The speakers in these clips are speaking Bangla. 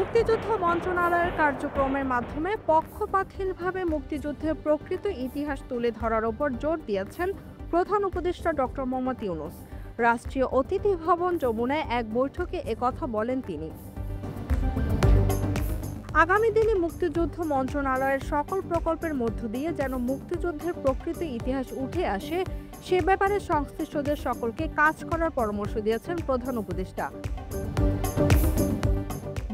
মুক্তিযুদ্ধ মন্ত্রণালয়ের কার্যক্রমের মাধ্যমে পক্ষপাতহীনভাবে মুক্তিযুদ্ধের প্রকৃত ইতিহাস তুলে ধরার উপর জোর দিয়েছেন প্রধান উপদেষ্টা ডক্টর মোহাম্মদ ইউনূস। রাষ্ট্রীয় অতিথি ভবন যমুনায় এক বৈঠকে একথা বলেন তিনি। আগামী দিনে মুক্তিযুদ্ধ মন্ত্রণালয়ের সকল প্রকল্পের মধ্য দিয়ে যেন মুক্তিযুদ্ধের প্রকৃত ইতিহাস উঠে আসে, সে ব্যাপারে সংশ্লিষ্টদের সকলকে কাজ করার পরামর্শ দিয়েছেন প্রধান উপদেষ্টা।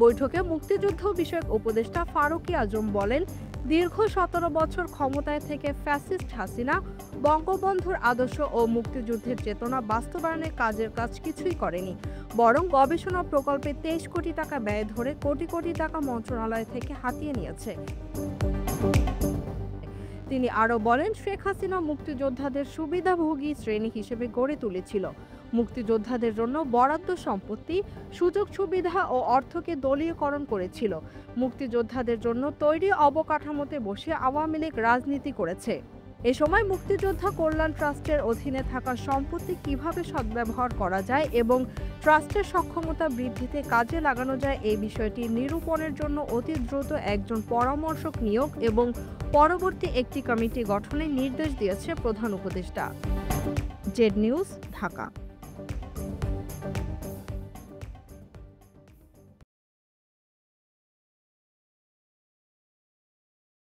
বৈঠকে মুক্তিযুদ্ধ বিষয়ক উপদেষ্টা ফারুকী আজম বলেন, দীর্ঘ ১৭ বছর ক্ষমতায় থেকে ফ্যাসিস্ট হাসিনা বঙ্গবন্ধুর আদর্শ ও মুক্তিযুদ্ধের চেতনা বাস্তবায়নের কাজের কাজ কিছুই করেনি, বরং গবেষণা প্রকল্পে ২৩ কোটি টাকা ব্যয় ধরে কোটি কোটি টাকা মন্ত্রণালয় থেকে হাতিয়ে নিয়েছে। তিনি আরও বলেন, শেখ হাসিনা মুক্তিযোদ্ধাদের সুবিধাভোগী শ্রেণী হিসেবে গড়ে তুলেছিল। মুক্তিযোদ্ধাদের জন্য বরাদ্দ সম্পত্তি, সুযোগ সুবিধা ও অর্থকে দলীয়করণ করেছিল। মুক্তিযোদ্ধাদের জন্য তৈরি অবকাঠামোতে বসে আওয়ামী লীগ রাজনীতি করেছে। এ সময় মুক্তিযোদ্ধা কল্যাণ ট্রাস্টের অধীনে থাকা সম্পত্তি কিভাবে সদ্ব্যবহার করা যায় এবং ট্রাস্টের সক্ষমতা বৃদ্ধিতে কাজে লাগানো যায় এই বিষয়টি নিরূপণের জন্য অতি দ্রুত একজন পরামর্শক নিয়োগ এবং পরবর্তী একটি কমিটি গঠনের নির্দেশ দিয়েছে প্রধান উপদেষ্টা। Z news, Dhaka.